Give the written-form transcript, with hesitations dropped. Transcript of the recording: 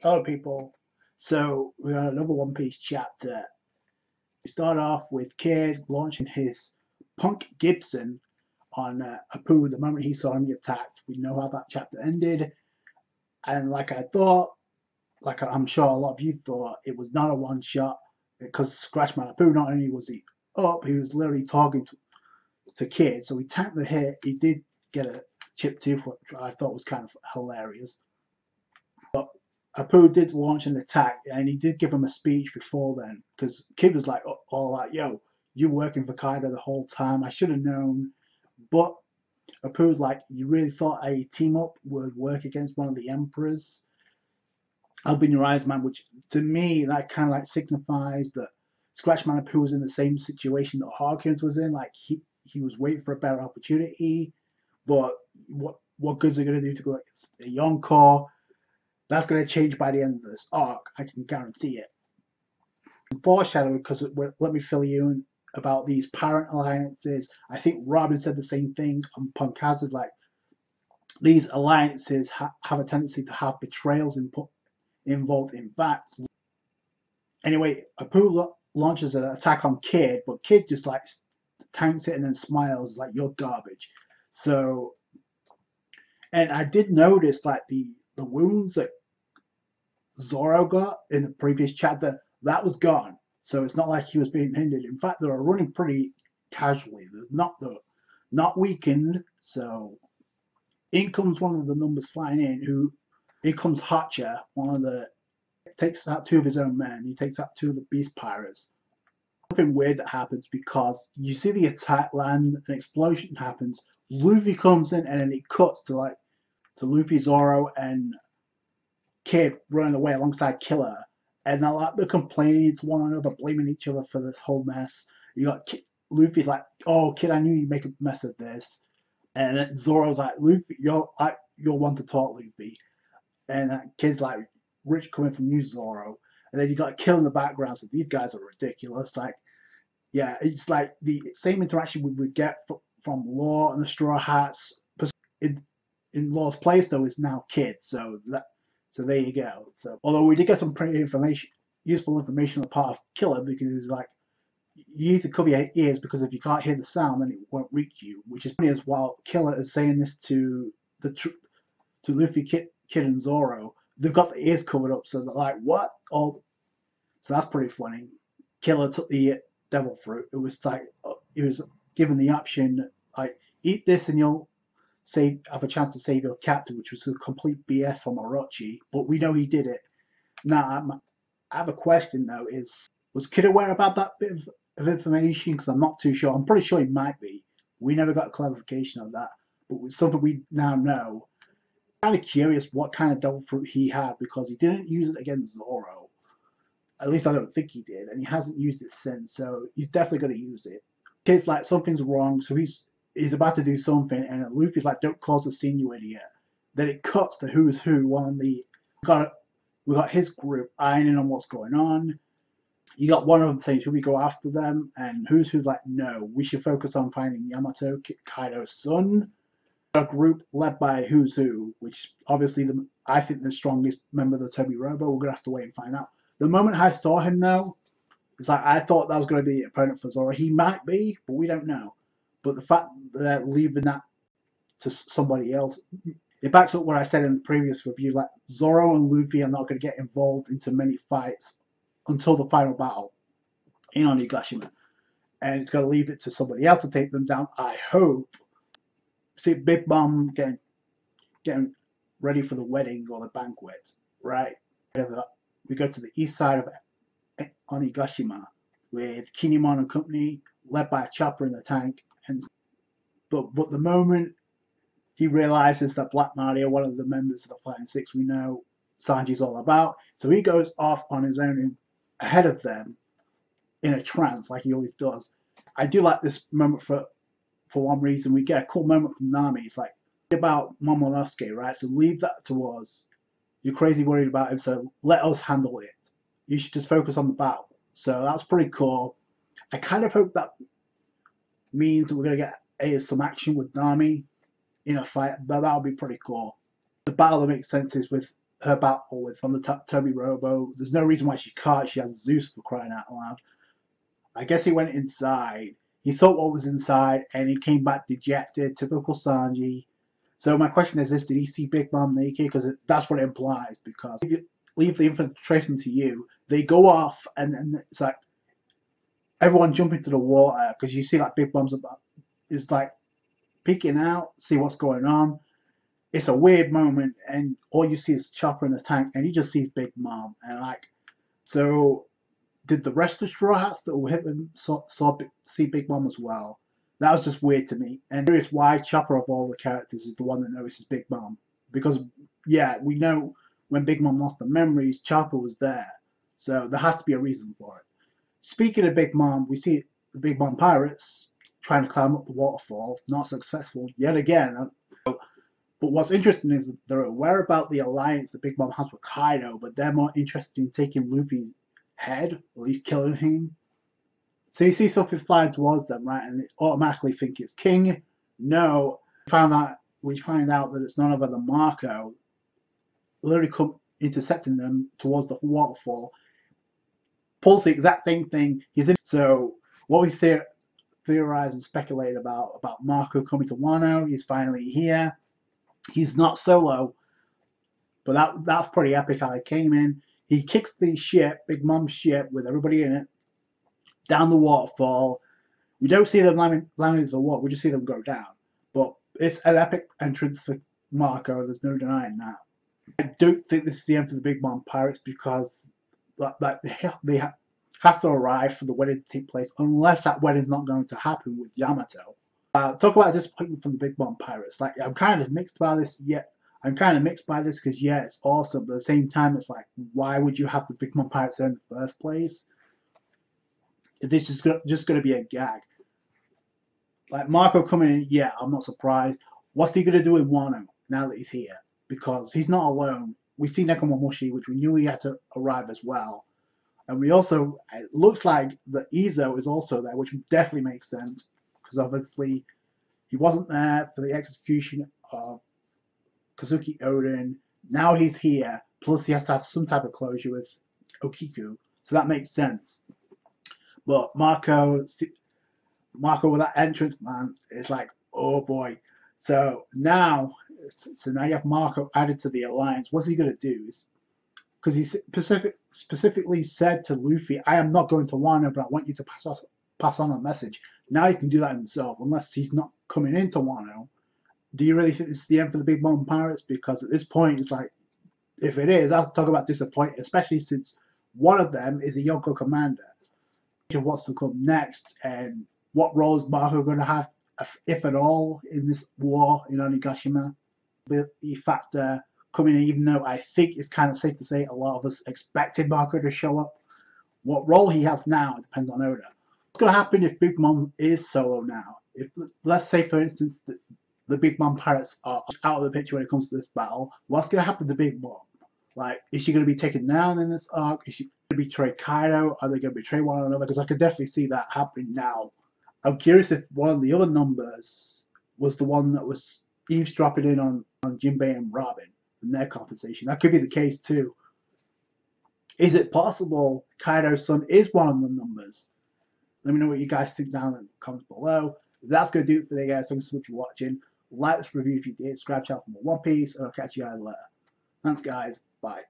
Hello, people. So we got another One Piece chapter. We start off with Kid launching his Punk Gibson on Apu the moment he saw him get attacked. We know how that chapter ended, and like I thought, like I'm sure a lot of you thought, it was not a one shot because Scratchman Apu not only was he up, he was literally talking to Kid. So he tanked the hit. He did get a chip tooth, which I thought was kind of hilarious. Apu did launch an attack, and he did give him a speech before then, because Kid was like, all like, yo, you working for Kaido the whole time, I should have known. But Apu was like, you really thought a team up would work against one of the emperors? I'll be in your eyes, man, which to me, that kind of like signifies that Scratchman Apu was in the same situation that Hawkins was in. Like, he was waiting for a better opportunity, but what goods are going to do to go against a Yonko? That's going to change by the end of this arc. I can guarantee it. Foreshadowing, because let me fill you in about these parent alliances. I think Robin said the same thing on Punk Hazard. Like, these alliances have a tendency to have betrayals involved in that. Anyway, Apu launches an attack on Kid, but Kid just like tanks it and then smiles like, you're garbage. So, and I did notice like the wounds that Zoro got in the previous chapter, that was gone. So it's not like he was being hindered. In fact, they were running pretty casually. They're not weakened. So in comes one of the numbers flying in. In comes Hacha, one of the takes out two of his own men. He takes out two of the beast pirates. Something weird that happens because you see the attack land, an explosion happens. Luffy comes in and then it cuts to Luffy, Zoro, and Kid running away alongside Killer, and they're complaining to one another, blaming each other for this whole mess. You got Luffy's like, "Oh, Kid, I knew you'd make a mess of this," and then Zoro's like, "Luffy, you're one to talk, Luffy," and Kid's like, "Rich coming from you, Zoro," and then you got Kill in the background. So these guys are ridiculous. Like, yeah, it's like the same interaction we would get from Law and the Straw Hats. In Law's place, though, is now Kid. So there you go. So although we did get some pretty useful information on the part of Killer, because he was like, you need to cover your ears because if you can't hear the sound, then it won't reach you. Which is funny as while Killer is saying this to Luffy, Kid, and Zoro, they've got the ears covered up, so they're like, what? So that's pretty funny. Killer took the devil fruit. It was like he was given the option, like, eat this and you'll have a chance to save your captain, which was a complete BS from Orochi, but we know he did it. Now, I have a question though: was Kid aware about that bit of information? Because I'm not too sure. I'm pretty sure he might be. We never got a clarification of that, but with something we now know. I'm kind of curious what kind of devil fruit he had because he didn't use it against Zoro. At least I don't think he did, and he hasn't used it since. So he's definitely going to use it. Kid's like, something's wrong, so he's about to do something, and Luffy's like, don't cause a scene, you idiot. Then it cuts to who's who. We got his group ironing on what's going on. You got one of them saying, should we go after them? And who's like, no, we should focus on finding Yamato, Kaido's son. A group led by who's who, which obviously I think the strongest member of the Toby Robo. We're gonna have to wait and find out. The moment I saw him though, it's like I thought that was going to be the opponent for Zoro. He might be, but we don't know. But the fact that they're leaving that to somebody else, it backs up what I said in the previous review. Like, Zoro and Luffy are not going to get involved into many fights until the final battle in Onigashima. And it's going to leave it to somebody else to take them down, I hope. See Big Mom getting ready for the wedding or the banquet, right? We go to the east side of Onigashima with Kinemon and company, led by a chopper in the tank. But the moment he realizes that Black Mario, one of the members of the Flying Six, we know Sanji's all about, so he goes off on his own ahead of them in a trance, like he always does. I do like this moment for one reason. We get a cool moment from Nami. It's like about Momonosuke, right? So leave that to us. You're crazy worried about him, so let us handle it. You should just focus on the battle. So that's pretty cool. I kind of hope that means that we're going to get some action with Nami in a fight, but that would be pretty cool. The battle that makes sense is with her battle with from the Toby Robo. There's no reason why she can't. She has Zeus, for crying out loud. I guess he went inside. He saw what was inside, and he came back dejected. Typical Sanji. So my question is this: did he see Big Mom naked? Because that's what it implies. Because if you leave the infiltration to you, they go off, and it's like everyone jump into the water because you see like Big Mom's is like peeking out, see what's going on. It's a weird moment, and all you see is Chopper in the tank, and you just see Big Mom, and like, so did the rest of Straw Hats that were with him see Big Mom as well? That was just weird to me, and curious why Chopper of all the characters is the one that notices Big Mom, because yeah, we know when Big Mom lost the memories, Chopper was there, so there has to be a reason for it. Speaking of Big Mom, we see the Big Mom pirates trying to climb up the waterfall, not successful yet again. But what's interesting is they're aware about the alliance that Big Mom has with Kaido, but they're more interested in taking Luffy's head, or at least killing him. So you see something flying towards them, right, and they automatically think it's King. No, we find out that it's none other than Marco, literally come intercepting them towards the waterfall. Pulls the exact same thing. He's in. So what we theorize and speculate about Marco coming to Wano, he's finally here. He's not solo, but that's pretty epic how he came in. He kicks the ship, Big Mom's ship, with everybody in it, down the waterfall. We don't see them landing into the water, we just see them go down. But it's an epic entrance for Marco, there's no denying that. I don't think this is the end for the Big Mom Pirates because they have to arrive for the wedding to take place, unless that wedding's not going to happen with Yamato. Talk about disappointment from the Big Mom Pirates. Like, I'm kind of mixed by this. Yeah, I'm kind of mixed by this because yeah, it's awesome, but at the same time, it's like, why would you have the Big Mom Pirates there in the first place? If this is just going to be a gag. Like Marco coming in, yeah, I'm not surprised. What's he going to do in Wano now that he's here? Because he's not alone. We see Nekomamushi, which we knew he had to arrive as well. And we also, it looks like the Izo is also there, which definitely makes sense. Because obviously, he wasn't there for the execution of Kazuki Oden. Now he's here. Plus, he has to have some type of closure with Okiku. So that makes sense. But Marco with that entrance, man, it's like, oh boy. So now you have Marco added to the alliance. What's he going to do? Because he specifically said to Luffy, I am not going to Wano, but I want you to pass on a message. Now he can do that himself, unless he's not coming into Wano. Do you really think this is the end for the Big Mom Pirates? Because at this point, it's like, if it is, I'll talk about disappointment, especially since one of them is a Yonko commander. What's to come next, and what role is Marco going to have, if at all, in this war in Onigashima? The factor coming in, even though I think it's kind of safe to say a lot of us expected Marco to show up. What role he has now depends on Oda. What's going to happen if Big Mom is solo now? If, let's say, for instance, the Big Mom Pirates are out of the picture when it comes to this battle, what's going to happen to Big Mom? Like, is she going to be taken down in this arc? Is she going to betray Kaido? Are they going to betray one another? Because I could definitely see that happening now. I'm curious if one of the other numbers was the one that was eavesdropping in on Jinbei and Robin and their conversation. That could be the case too. Is it possible Kaido's son is one of the numbers? Let me know what you guys think down in the comments below. That's going to do it for today, guys. Thanks so much for watching. Like this review if you did. Subscribe to the channel for more One Piece, and I'll catch you guys later. Thanks, guys. Bye.